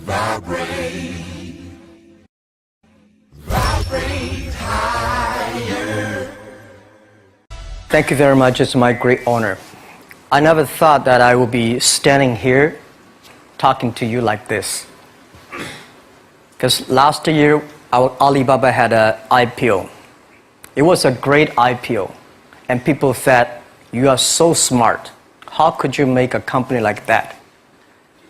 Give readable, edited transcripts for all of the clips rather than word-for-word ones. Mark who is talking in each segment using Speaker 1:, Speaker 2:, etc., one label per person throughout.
Speaker 1: Vibrate, vibrate higher.
Speaker 2: Thank you very much. It's my great honor. I never thought that I would be standing here talking to you like this. Because last year, our Alibaba had an IPO. It was a great IPO. And people said, you are so smart. How could you make a company like that?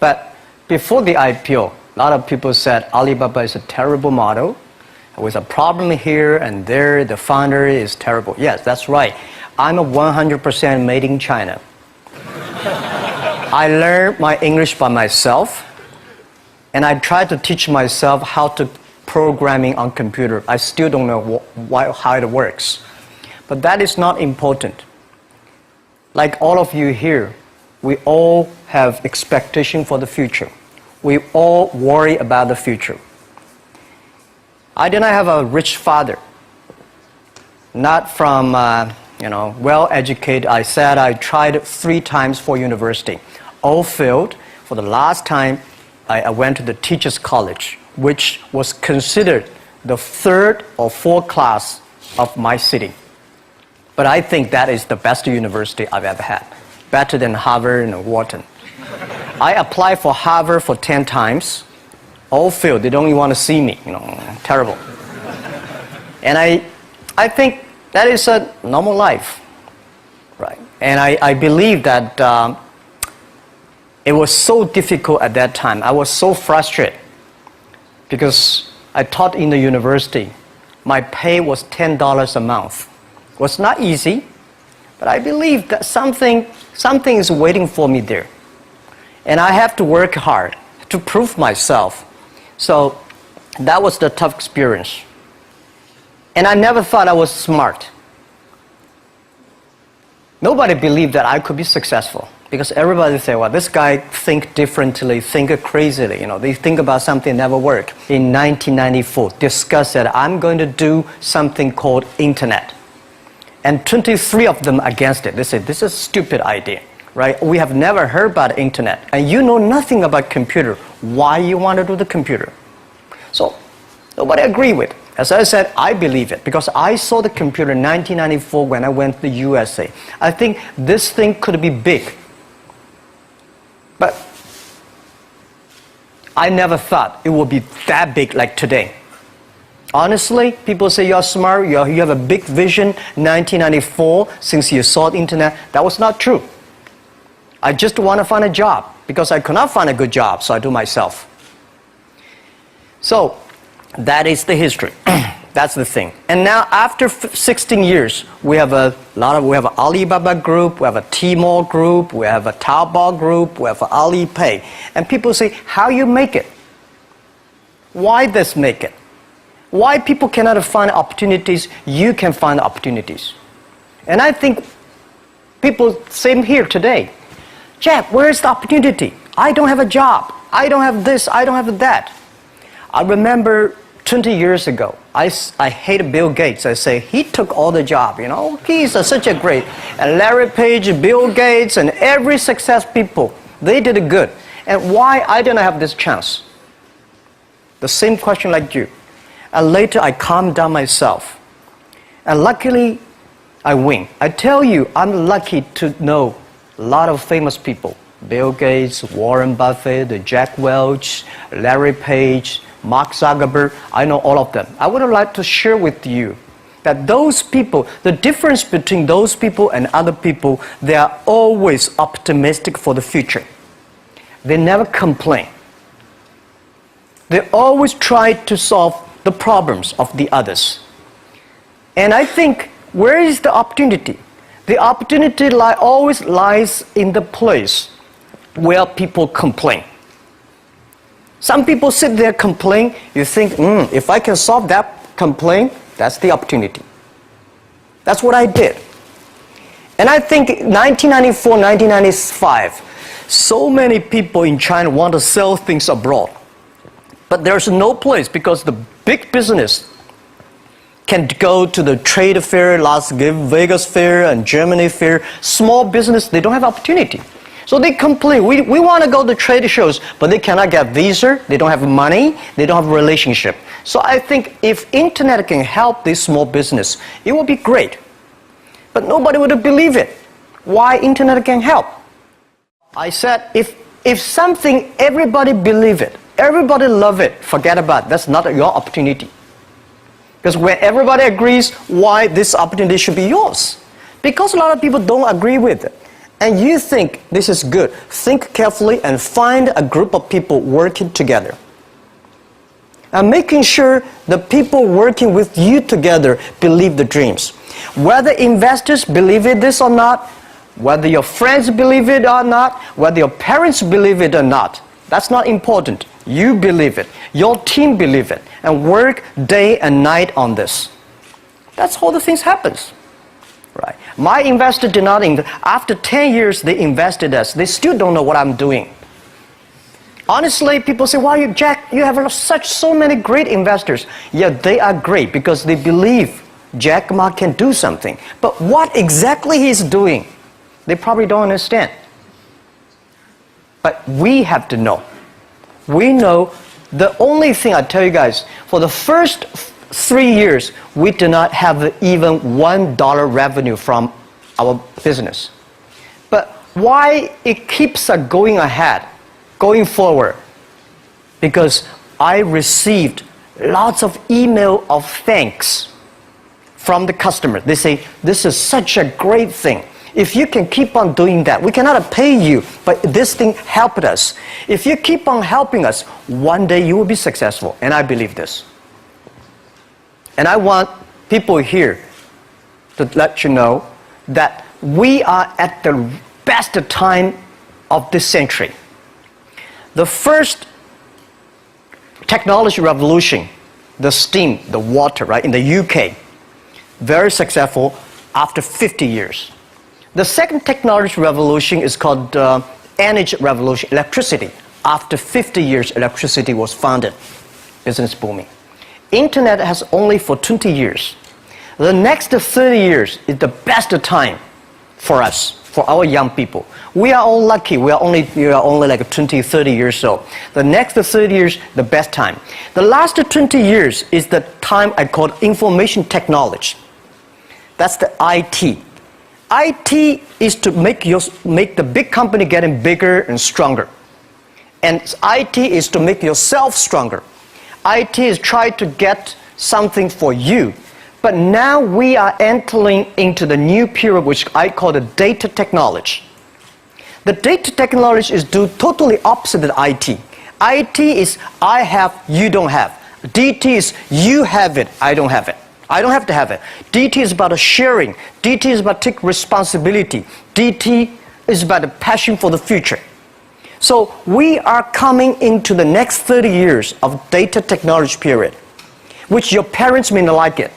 Speaker 2: But before the IPO, a lot of people said Alibaba is a terrible model. With a problem here and there, the founder is terrible. Yes, that's right. I'm a 100% made in China. I learned my English by myself, and I tried to teach myself how to programming on computer. I still don't know how it works. But that is not important. Like all of you here, we all have expectation for the future. We all worry about the future. I did not have a rich father. Not from, well-educated. I said I tried 3 times for university. All failed. For the last time, I went to the teacher's college, which was considered the 3rd or 4th class of my city. But I think that is the best university I've ever had. Better than Harvard and Wharton. I applied for Harvard for 10 times. All failed. They don't even want to see me. Terrible. And I think that is a normal life, right? And I believe that it was so difficult at that time. I was so frustrated because I taught in the university. My pay was $10 a month. It was not easy, but I believe that something is waiting for me there. And I have to work hard to prove myself. So that was the tough experience. And I never thought I was smart. Nobody believed that I could be successful because everybody said, well, this guy think differently, think crazily. They think about something never work. In 1994, discussed that I'm going to do something called internet. And 23 of them against it. They said, this is a stupid idea, right? We have never heard about internet. And you know nothing about computer. Why you want to do the computer? So nobody agreed with it. As I said, I believe it because I saw the computer in 1994 when I went to the USA. I think this thing could be big. But I never thought it would be that big like today. Honestly, people say you're smart, you have a big vision. 1994, since you saw the internet, that was not true. I just want to find a job because I could not find a good job, so I do myself. So that is the history. That's the thing. And now after 16 years, we have an Alibaba group, we have a Tmall group, we have a Taobao group, we have Alipay. And people say, how you make it? Why this make it? Why people cannot find opportunities, you can find opportunities. And I think people, same here today. Jack, where's the opportunity? I don't have a job. I don't have this, I don't have that. I remember 20 years ago, I hated Bill Gates. I say, he took all the job, He's such a great. And Larry Page, Bill Gates, and every success people, they did it good. And why I didn't have this chance? The same question like you. And later I calmed down myself. And luckily, I win. I tell you, I'm lucky to know a lot of famous people. Bill Gates, Warren Buffett, Jack Welch, Larry Page, Mark Zuckerberg. I know all of them. I would like to share with you that those people, the difference between those people and other people, they are always optimistic for the future. They never complain. They always try to solve the problems of the others. And I think, where is the opportunity? The opportunity always lies in the place where people complain. Some people sit there complain, you think, if I can solve that complaint, that's the opportunity. That's what I did. And I think 1994, 1995, so many people in China want to sell things abroad. But there's no place because the big business can go to the trade fair, Las Vegas fair and Germany fair. Small business, they don't have opportunity. So they complain. We want to go to trade shows, but they cannot get visa, they don't have money, they don't have a relationship. So I think if internet can help this small business, it would be great. But nobody would believe it. Why internet can help? I said, if something everybody believe it, everybody love it, forget about it. That's not your opportunity. Because when everybody agrees, why this opportunity should be yours? Because a lot of people don't agree with it. And you think this is good. Think carefully and find a group of people working together. And making sure the people working with you together believe the dreams. Whether investors believe it this or not, whether your friends believe it or not, whether your parents believe it or not, that's not important. You believe it. Your team believe it. And work day and night on this. That's how the things happens. Right. My investor did not invest. After 10 years, they invested us. They still don't know what I'm doing. Honestly, people say, "Wow, Jack, you have so many great investors." Yeah, they are great because they believe Jack Ma can do something. But what exactly he's doing, they probably don't understand. But we have to know. We know the only thing I tell you guys, for the first 3 years, we do not have even $1 revenue from our business. But why it keeps going ahead, going forward? Because I received lots of email of thanks from the customer. They say, "This is such a great thing. If you can keep on doing that, we cannot pay you, but this thing helped us. If you keep on helping us, one day you will be successful." And I believe this. And I want people here to let you know that we are at the best time of this century. The first technology revolution, the steam, the water, right, in the UK, very successful after 50 years. The second technology revolution is called energy revolution, electricity. After 50 years, electricity was founded, business booming. Internet has only for 20 years. The next 30 years is the best time for us, for our young people. We are all lucky. We are only like 20, 30 years old. The next 30 years, the best time. The last 20 years is the time I call information technology. That's the IT. IT is to make the big company getting bigger and stronger. And IT is to make yourself stronger. IT is trying to get something for you. But now we are entering into the new period which I call the data technology. The data technology is totally opposite of IT. IT is I have, you don't have. DT is you have it, I don't have it. I don't have to have it. DT is about sharing. DT is about taking responsibility. DT is about a passion for the future. So we are coming into the next 30 years of data technology period, which your parents may not like it,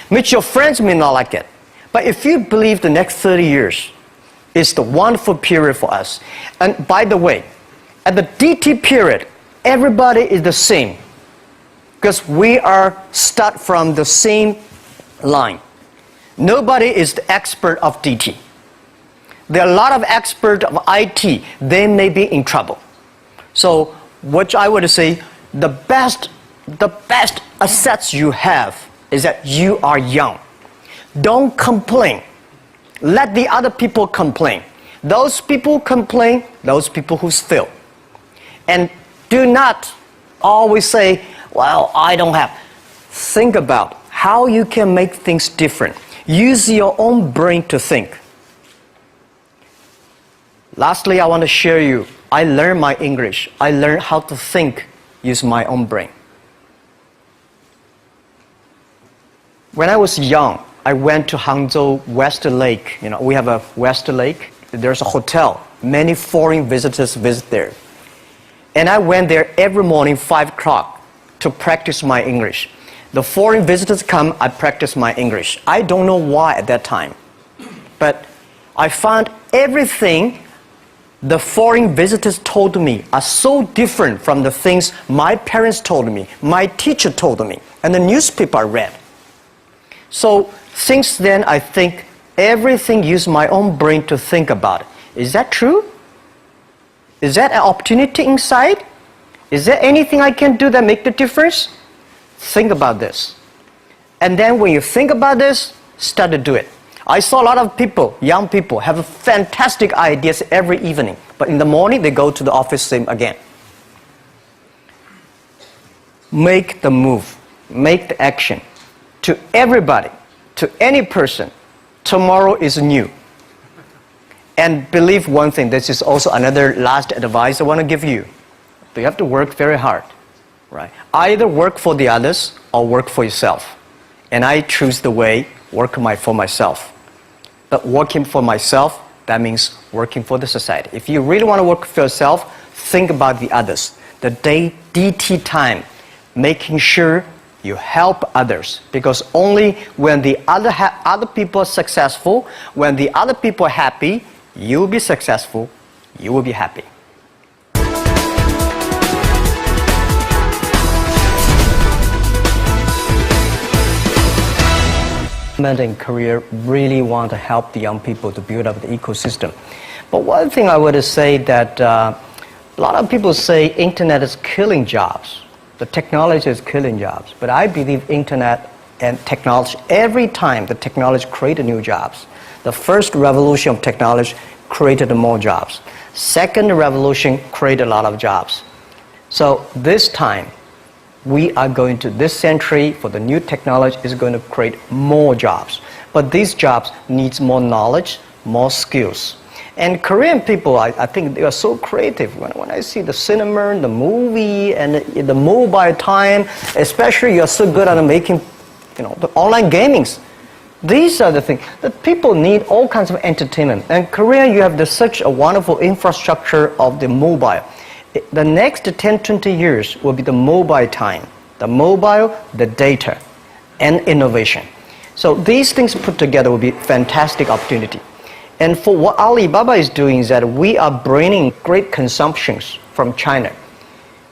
Speaker 2: which your friends may not like it. But if you believe the next 30 years is the wonderful period for us. And by the way, at the DT period, everybody is the same because we are start from the same line. Nobody is the expert of DT. There are a lot of experts of IT. They may be in trouble. So what I would say, the best assets you have is that you are young. Don't complain. Let the other people complain. Those people complain, those people who fail. And do not always say, "Well, I don't have." Think about how you can make things different. Use your own brain to think. Lastly, I want to share you, I learned my English. I learned how to think, use my own brain. When I was young, I went to Hangzhou West Lake. You know, we have a West Lake. There's a hotel. Many foreign visitors visit there. And I went there every morning, 5 o'clock, to practice my English. The foreign visitors come, I practice my English. I don't know why at that time. But I found everything the foreign visitors told me are so different from the things my parents told me, my teacher told me, and the newspaper I read. So since then, I think everything use my own brain to think about it. Is that true? Is that an opportunity inside? Is there anything I can do that make the difference? Think about this. And then when you think about this, start to do it. I saw a lot of people, young people, have fantastic ideas every evening. But in the morning, they go to the office same again. Make the move. Make the action. To everybody, to any person, tomorrow is new. And believe one thing, this is also another last advice I want to give you. You have to work very hard, right? Either work for the others or work for yourself. And I choose the way, work for myself. But working for myself, that means working for the society. If you really want to work for yourself, think about the others. The DT time, making sure you help others. Because only when the other people are successful, when the other people are happy, you will be successful, you will be happy. In Korea really want to help the young people to build up the ecosystem. But one thing I would say that a lot of people say internet is killing jobs. The technology is killing jobs. But I believe internet and technology, every time the technology created new jobs. The first revolution of technology created more jobs. Second revolution created a lot of jobs. So this time, we are going to, this century, for the new technology, is going to create more jobs. But these jobs needs more knowledge, more skills. And Korean people, I think they are so creative. When I see the cinema, the movie, and the mobile time, especially you're so good at making, the online gamings. These are the things that people need, all kinds of entertainment. And Korea, you have such a wonderful infrastructure of the mobile. The next 10, 20 years will be the mobile time, the mobile, the data, and innovation. So these things put together will be fantastic opportunity. And for what Alibaba is doing is that we are bringing great consumptions from China.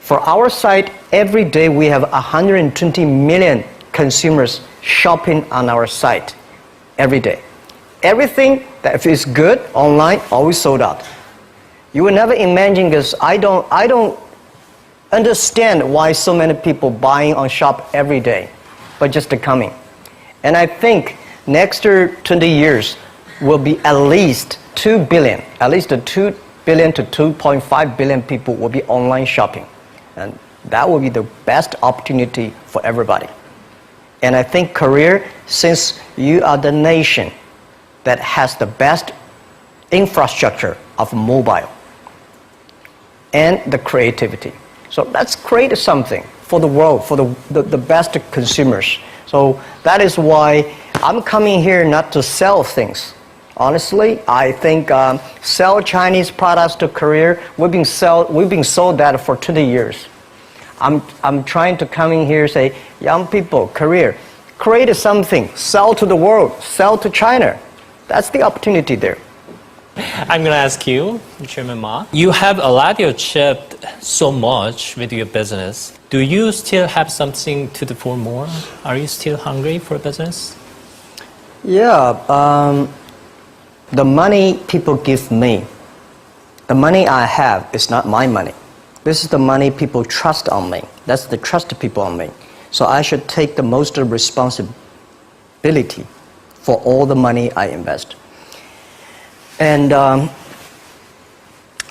Speaker 2: For our site, every day we have 120 million consumers shopping on our site every day. Everything that is good online, always sold out. You will never imagine, because I don't understand why so many people buying on shop every day, but just coming. And I think next 20 years will be at least 2 billion, at least 2 billion to 2.5 billion people will be online shopping. And that will be the best opportunity for everybody. And I think Korea, since you are the nation that has the best infrastructure of mobile, and the creativity. So let's create something for the world, for the best consumers. So that is why I'm coming here not to sell things. Honestly, I think sell Chinese products to Korea, we've been sold that for 20 years. I'm trying to come in here and say, young people, Korea, create something, sell to the world, sell to China. That's the opportunity there.
Speaker 3: I'm going to ask you, Chairman Ma. You have a lot achieved so much with your business. Do you still have something to do for more? Are you still hungry for business?
Speaker 2: Yeah, the money people give me, the money I have is not my money. This is the money people trust on me. That's the trust people on me. So I should take the most responsibility for all the money I invest. And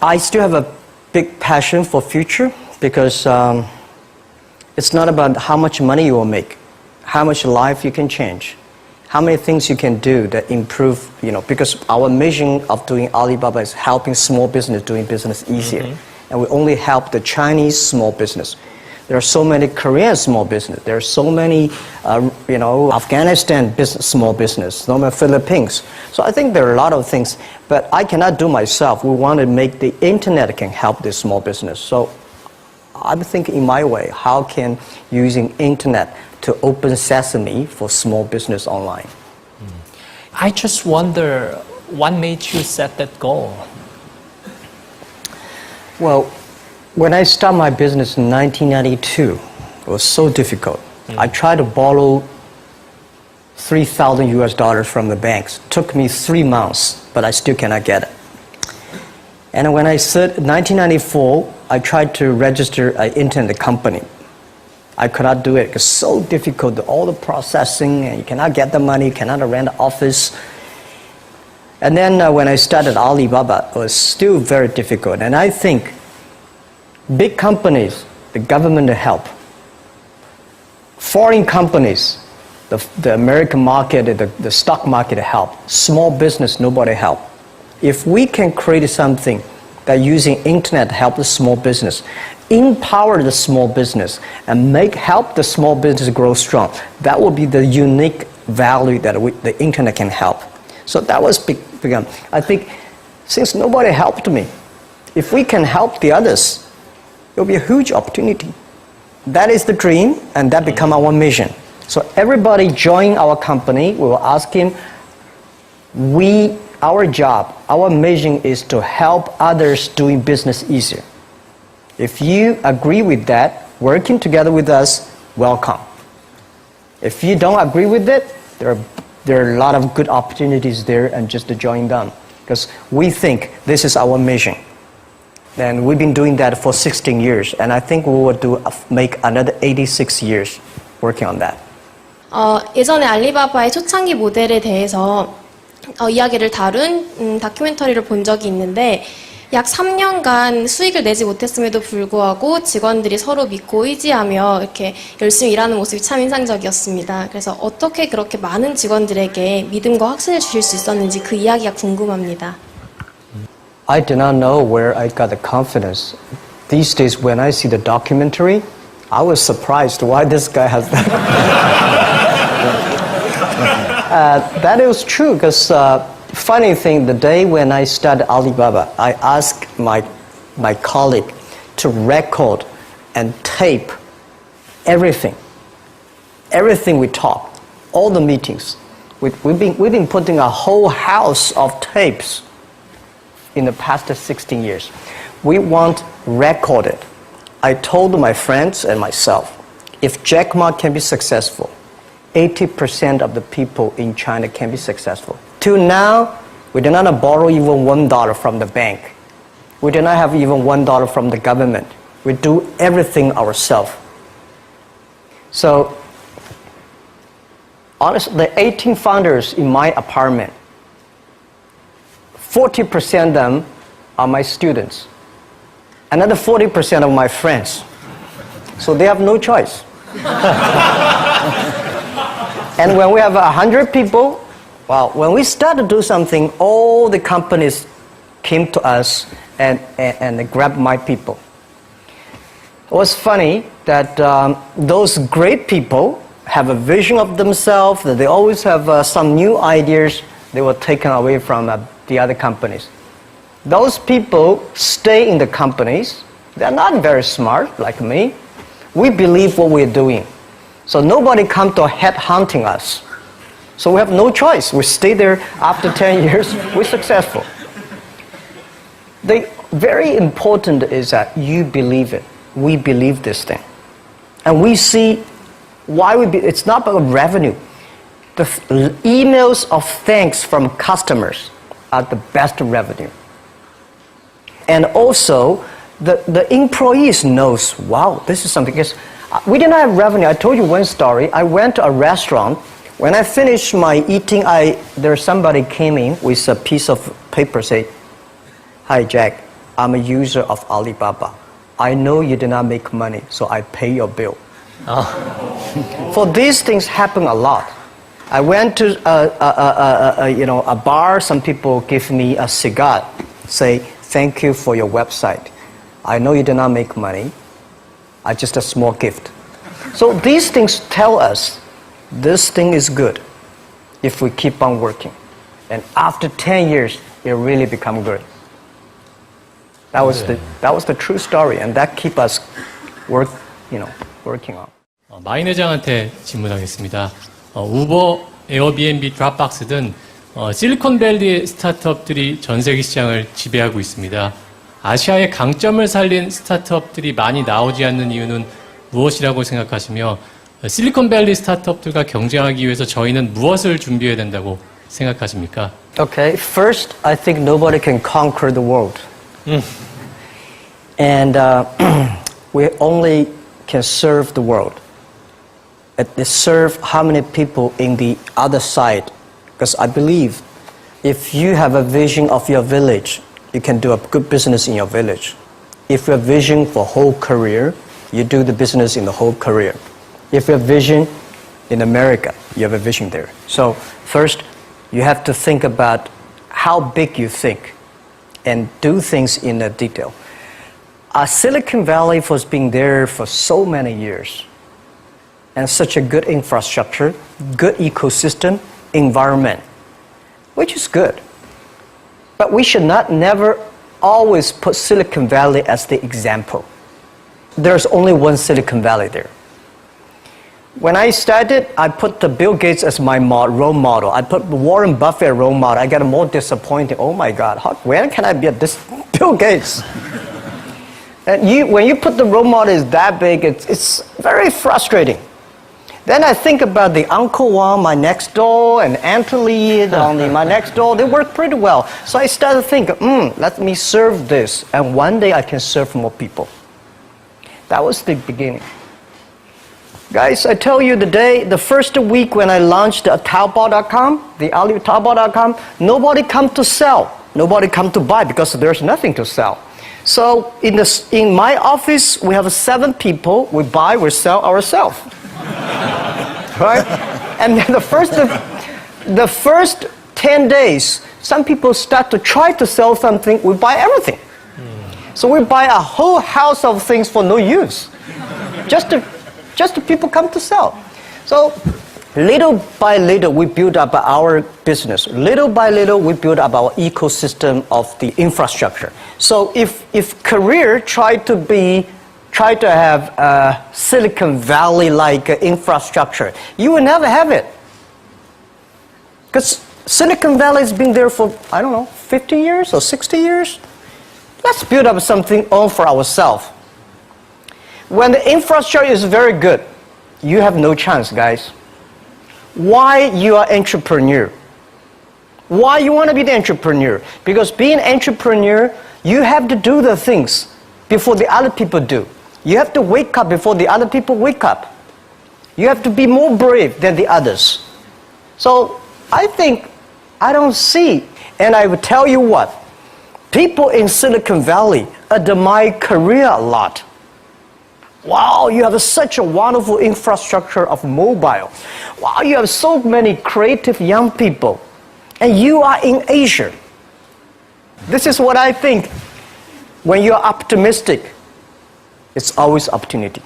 Speaker 2: I still have a big passion for future, because it's not about how much money you will make, how much life you can change, how many things you can do that improve, because our mission of doing Alibaba is helping small business doing business easier. Mm-hmm. And we only help the Chinese small business. There are so many Korean small business. There are so many, Afghanistan small business, so many Philippines. So I think there are a lot of things, but I cannot do myself. We want to make the internet can help this small business. So I'm thinking in my way, how can using internet to open sesame for small business online?
Speaker 3: I just wonder, what made you set that goal?
Speaker 2: Well, when I started my business in 1992, it was so difficult. I tried to borrow $3,000 from the banks. It took me 3 months, but I still cannot get it. And when I said 1994, I tried to register an internet company. I could not do it. It's so difficult, all the processing, and you cannot get the money, you cannot rent an office. And then when I started Alibaba, it was still very difficult. And I think big companies, the government help. Foreign companies, the American market, the stock market help. Small business, nobody help. If we can create something that using internet help the small business, empower the small business, and help the small business grow strong, that will be the unique value that the internet can help. So that was begun. I think since nobody helped me, if we can help the others, it will be a huge opportunity. That is the dream, and that become our mission. So everybody join our company, we will ask him, our job, our mission is to help others doing business easier. If you agree with that, working together with us, welcome. If you don't agree with it, there are a lot of good opportunities there, and just to join them. Because we think this is our mission. And we've been doing that for 16 years, and I think we will make another 86 years working on that.
Speaker 4: 예전에 알리바바의 초창기 모델에 대해서 이야기를 다룬 다큐멘터리를 본 적이 있는데 약 3년간 수익을 내지 못했음에도 불구하고 직원들이 서로 믿고 의지하며 이렇게 열심히 일하는 모습이 참 인상적이었습니다. 그래서 어떻게 그렇게 많은 직원들에게 믿음과 확신을 주실 수 있었는지 그 이야기가 궁금합니다.
Speaker 2: I did not know where I got the confidence. These days when I see the documentary, I was surprised why this guy has that. That is true, because funny thing, the day when I started Alibaba, I asked my colleague to record and tape everything we talk, all the meetings. We've been putting a whole house of tapes in the past 16 years. We want recorded. I told my friends and myself, if Jack Ma can be successful, 80% of the people in China can be successful. Till now, we did not borrow even $1 from the bank. We did not have even $1 from the government. We do everything ourselves. So, honestly, the 18 founders in my apartment, 40% of them are my students. Another 40% of my friends. So they have no choice. And when we have 100 people, well, when we start to do something, all the companies came to us and grabbed my people. It was funny that those great people have a vision of themselves, that they always have some new ideas. They were taken away from the other companies. Those people stay in the companies. They're not very smart like me. We believe what we're doing. So nobody come to head hunting us. So we have no choice. We stay there after 10 years, we're successful. The very important is that you believe it. We believe this thing. And we see why it's not about revenue. The emails of thanks from customers are the best revenue. And also, the employees knows, wow, this is something. Because we didn't have revenue. I told you one story. I went to a restaurant. When I finished my eating, somebody came in with a piece of paper, say, "Hi, Jack, I'm a user of Alibaba. I know you did not make money, so I pay your bill." For these things happen a lot. I went to a bar. Some people give me a cigar, say, "Thank you for your website. I know you did not make money. Just a small gift." So these things tell us this thing is good if we keep on working. And after 10 years, it really become good. That was the true story, and that keep us working on.
Speaker 5: 마인 회장한테 질문하겠습니다. 우버, 에어비앤비, 드랍박스 등 실리콘밸리 스타트업들이 전 세계 시장을 지배하고 있습니다. 아시아의 강점을 살린 스타트업들이 많이 나오지 않는 이유는 무엇이라고 생각하시며 실리콘밸리 스타트업들과 경쟁하기 위해서 저희는 무엇을 준비해야 된다고 생각하십니까?
Speaker 2: Okay, first, I think nobody can conquer the world. And we only can serve the world. Serve how many people in the other side? Because I believe if you have a vision of your village, you can do a good business in your village. If you have vision for whole career, you do the business in the whole career. If you have vision in America, you have a vision there. So first, you have to think about how big you think and do things in a detail. Silicon Valley has been there for so many years, and such a good infrastructure, good ecosystem, environment, which is good. But we should not never always put Silicon Valley as the example. There's only one Silicon Valley there. When I started, I put the Bill Gates as my role model. I put Warren Buffett as role model. I got more disappointed. Oh my God, when can I be this Bill Gates? And when you put the role model is that big, it's very frustrating. Then I think about the Uncle Wang, my next door, and Anthony, my next door. They work pretty well. So I started thinking, let me serve this, and one day I can serve more people. That was the beginning. Guys, I tell you the first week when I launched Taobao.com, the Alibaba.com, nobody come to sell. Nobody come to buy because there's nothing to sell. So in my office, we have 7 people. We buy, we sell ourselves. Right? And then the first 10 days, some people start to try to sell something. We buy everything. So we buy a whole house of things for no use. Just to people come to sell. So little by little, we build up our business. Little by little, we build up our ecosystem of the infrastructure. So if career try to have a Silicon Valley-like infrastructure, you will never have it. Because Silicon Valley has been there for, 50 years or 60 years. Let's build up something all for ourselves. When the infrastructure is very good, you have no chance, guys. Why you are entrepreneur? Why you want to be the entrepreneur? Because being an entrepreneur, you have to do the things before the other people do. You have to wake up before the other people wake up. You have to be more brave than the others. So I think I don't see, and I will tell you what, people in Silicon Valley admire Korea a lot. Wow, you have such a wonderful infrastructure of mobile. Wow, you have so many creative young people. And you are in Asia. This is what I think. When you're optimistic, it's always opportunity.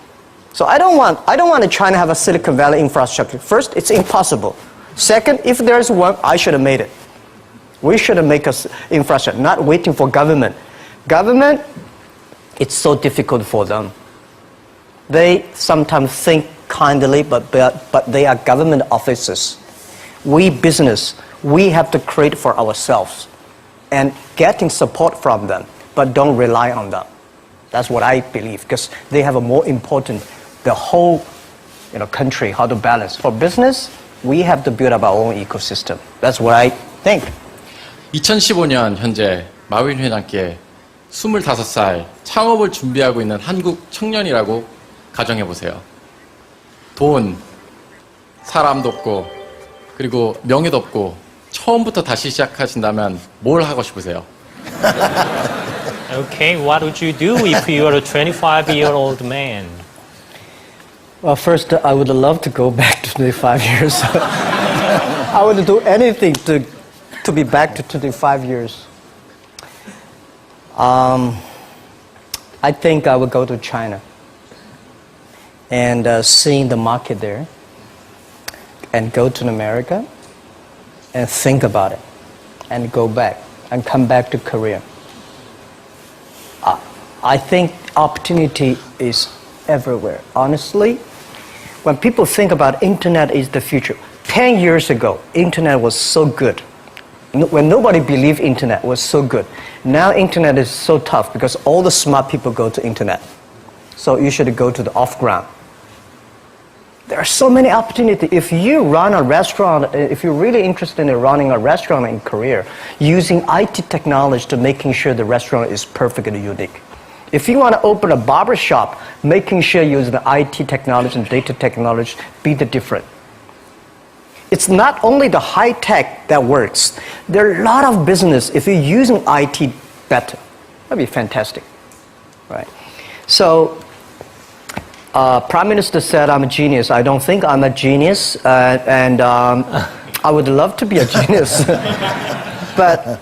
Speaker 2: So I don't want China to have a Silicon Valley infrastructure. First, it's impossible. Second, if there's one, I should have made it. We should have made an infrastructure, not waiting for government. Government, it's so difficult for them. They sometimes think kindly, but they are government officers. We business, we have to create for ourselves and getting support from them, but don't rely on them. That's what I believe, because they have a more important, the whole country, how to balance. For business, we have to build up our own ecosystem. That's what I think.
Speaker 6: 2015년 현재 마윈 회장께 25살 창업을 준비하고 있는 한국 청년이라고 가정해보세요. 돈, 사람도 없고, 그리고 명예도 없고, 처음부터 다시 시작하신다면 뭘 하고 싶으세요?
Speaker 3: Okay, what would you do if you were a 25-year-old man?
Speaker 2: Well, first, I would love to go back to 25 years. I would do anything to be back to 25 years. I think I would go to China and seeing the market there, and go to America and think about it, and go back and come back to Korea. I think opportunity is everywhere. Honestly, when people think about internet is the future, 10 years ago, internet was so good. When nobody believed internet was so good. Now internet is so tough because all the smart people go to internet. So you should go to the off-ground. There are so many opportunities. If you run a restaurant, if you're really interested in running a restaurant in Korea, using IT technology to making sure the restaurant is perfectly unique. If you want to open a barber shop, making sure you use the IT technology and data technology be the different. It's not only the high tech that works. There are a lot of business if you're using IT better. That'd be fantastic, right? So, Prime Minister said I'm a genius. I don't think I'm a genius, and I would love to be a genius. But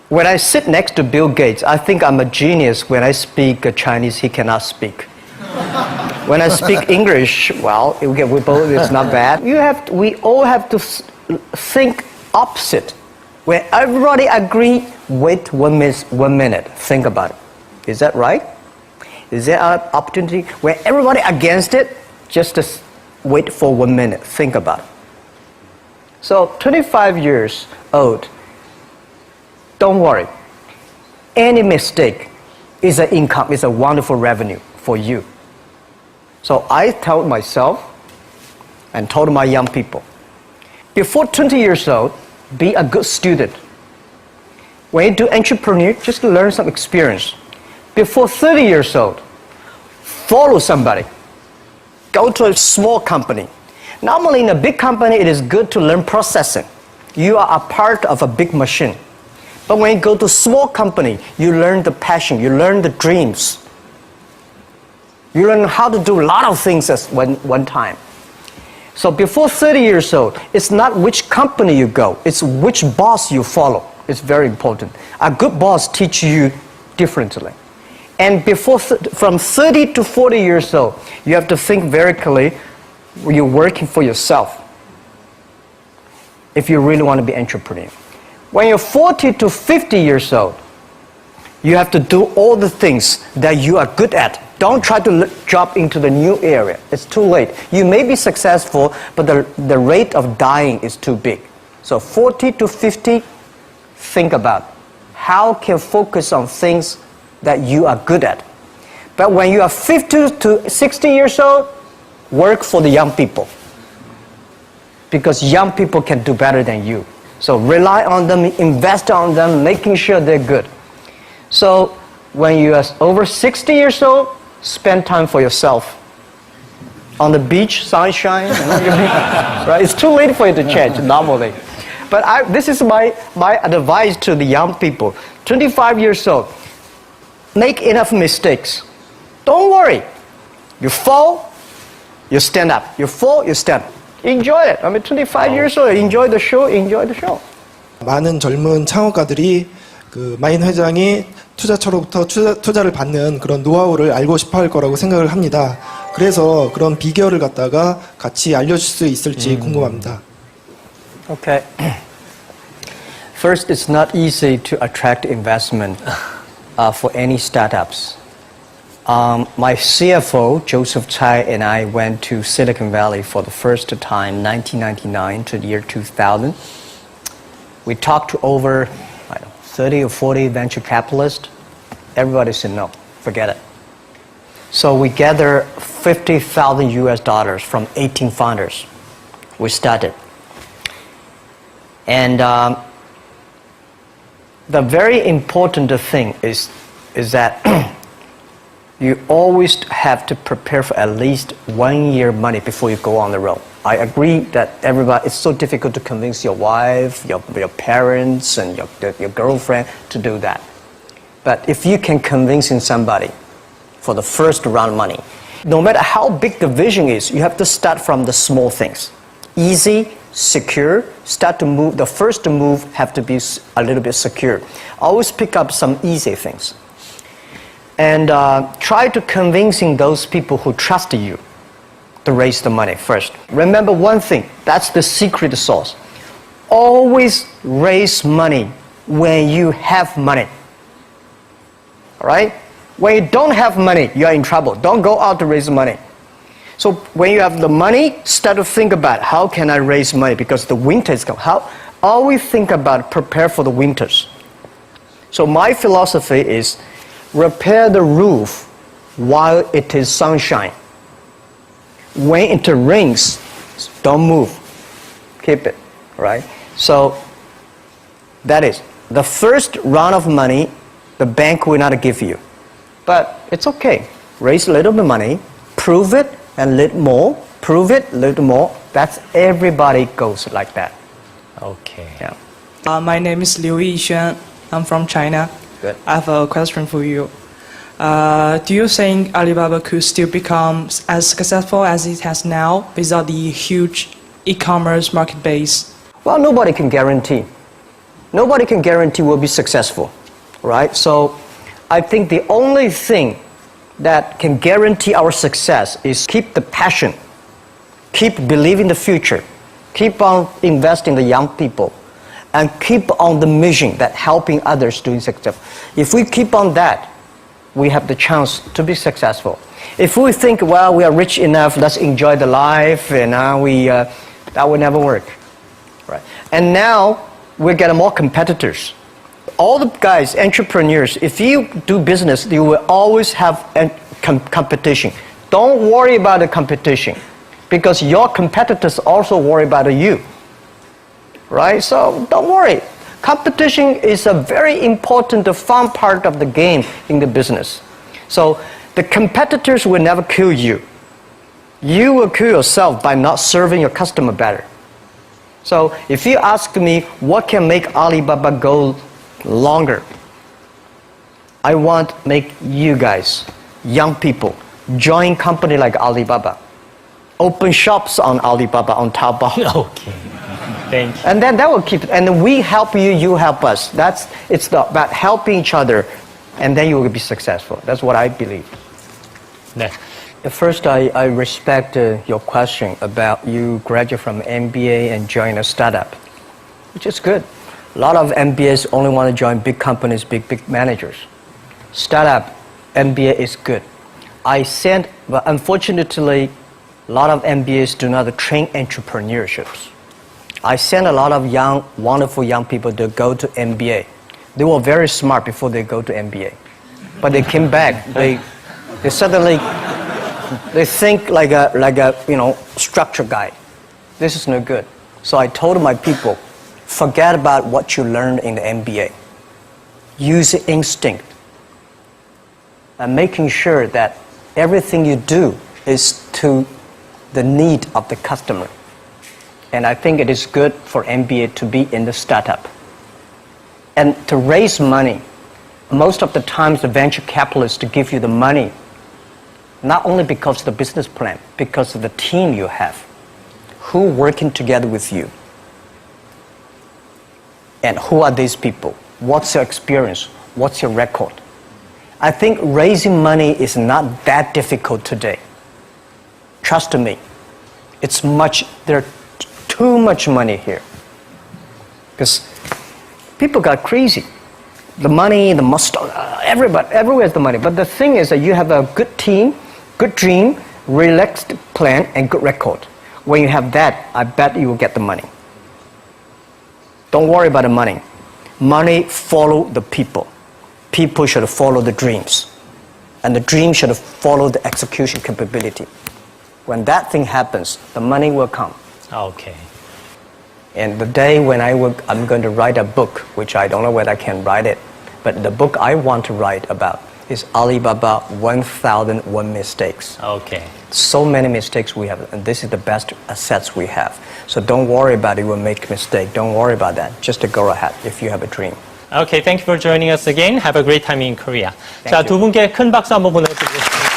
Speaker 2: when I sit next to Bill Gates, I think I'm a genius. When I speak Chinese, he cannot speak. When I speak English, well, it's not bad. We all have to think opposite. When everybody agree, wait 1 minute, think about it. Is that right? Is there an opportunity? When everybody against it, just wait for 1 minute, think about it. So 25 years old, don't worry. Any mistake is an income, is a wonderful revenue for you. So I told myself and told my young people, before 20 years old, be a good student. When you do entrepreneur, just learn some experience. Before 30 years old, follow somebody. Go to a small company. Normally in a big company, it is good to learn processing. You are a part of a big machine. But when you go to a small company, you learn the passion, you learn the dreams. You learn how to do a lot of things at one time. So before 30 years old, it's not which company you go, it's which boss you follow. It's very important. A good boss teaches you differently. And from 30 to 40 years old, you have to think very clearly, you're working for yourself if you really want to be an entrepreneur. When you're 40 to 50 years old, you have to do all the things that you are good at. Don't try to jump into the new area. It's too late. You may be successful, but the rate of dying is too big. So 40 to 50, think about how can focus on things that you are good at. But when you are 50 to 60 years old, work for the young people. Because young people can do better than you. So rely on them, invest on them, making sure they're good. So when you are over 60 years old, spend time for yourself. On the beach, sunshine, right? It's too late for you to change normally. But this is my advice to the young people. 25 years old, make enough mistakes. Don't worry. You fall, you stand up. You fall, you stand up. Enjoy it. I mean, 25 years old, enjoy the show, enjoy the show.
Speaker 7: 많은 젊은 창업가들이 그 마인 회장이 투자처로부터 투자를 받는 그런 노하우를 알고 싶어 할 거라고 생각을 합니다. 그래서 그런 비결을 갖다가 같이 알려줄 수 있을지 궁금합니다.
Speaker 2: Okay. First, it's not easy to attract investment for any startups. My CFO, Joseph Tsai, and I went to Silicon Valley for the first time, 1999 to the year 2000. We talked to over 30 or 40 venture capitalists. Everybody said no, forget it. So we gathered $50,000 from 18 founders. We started. And the very important thing is that you always have to prepare for at least 1 year money before you go on the road. I agree that it's so difficult to convince your wife, your parents, and your girlfriend to do that. But if you can convince somebody for the first round money, no matter how big the vision is, you have to start from the small things. Easy, secure, start to move. The first move have to be a little bit secure. Always pick up some easy things. And try to convincing those people who trust you to raise the money first. Remember one thing, that's the secret sauce. Always raise money when you have money. All right? When you don't have money, you're in trouble. Don't go out to raise money. So when you have the money, start to think about how can I raise money because the winter is coming. Always think about prepare for the winters. So my philosophy is repair the roof while it is sunshine. when it rings, don't move. Keep it, right? So that is the first round of money the bank will not give you. But it's okay. Raise a little bit of money, prove it, and little more. Prove it, little more. That's everybody goes like that.
Speaker 3: Okay.
Speaker 2: Yeah.
Speaker 8: My name is Liu Yixuan. I'm from China.
Speaker 2: Good.
Speaker 8: I have a question for you. Do you think Alibaba could still become as successful as it has now without the huge e-commerce market base?
Speaker 2: Well, nobody can guarantee. Nobody can guarantee we'll be successful, right? So I think the only thing that can guarantee our success is keep the passion, keep believing the future, keep on investing in the young people, and keep on the mission that helping others doing success. If we keep on that, we have the chance to be successful. If we think, well, we are rich enough, let's enjoy the life, and that will never work, right? And now we're getting more competitors. All the guys, entrepreneurs, if you do business, you will always have competition. Don't worry about the competition, because your competitors also worry about you, right? So don't worry. Competition is a very important, fun part of the game in the business. So the competitors will never kill you. You will kill yourself by not serving your customer better. So if you ask me what can make Alibaba go longer, I want make you guys, young people, join company like Alibaba. Open shops on Alibaba, on Taobao.
Speaker 3: Okay. Thank you.
Speaker 2: And then that will keep it. And we help you, you help us. It's about helping each other, and then you will be successful. That's what I believe.
Speaker 3: 네.
Speaker 2: First, I respect your question about you graduate from MBA and join a startup, which is good. A lot of MBAs only want to join big companies, big managers. Startup, MBA is good. But unfortunately, a lot of MBAs do not train entrepreneurships. I sent a lot of young, wonderful young people to go to MBA. They were very smart before they go to MBA. But they came back, they suddenly, they think like a structure guy. This is no good. So I told my people, forget about what you learned in the MBA. Use instinct. And making sure that everything you do is to the need of the customer. And I think it is good for MBA to be in the startup. And to raise money, most of the times the venture capitalists to give you the money, not only because of the business plan, because of the team you have, who working together with you. And who are these people? What's your experience? What's your record? I think raising money is not that difficult today. Trust me. There's too much money here. Because people got crazy. The money, the mustard, everywhere is the money. But the thing is that you have a good team, good dream, relaxed plan, and good record. When you have that, I bet you will get the money. Don't worry about the money. Money follow the people. People should follow the dreams. And the dream should follow the execution capability. When that thing happens, the money will come.
Speaker 3: Okay.
Speaker 2: And the day when I'm going to write a book, which I don't know whether I can write it, but the book I want to write about is Alibaba 1001 Mistakes.
Speaker 3: Okay.
Speaker 2: So many mistakes we have, and this is the best assets we have. So don't worry about it, we'll make a mistake. Don't worry about that. Just to go ahead if you have a dream.
Speaker 3: Okay, thank you for joining us again. Have a great time in Korea.
Speaker 2: Thank
Speaker 3: 자,
Speaker 2: you.
Speaker 3: 두 분께 큰 박수 한번 보내드리겠습니다.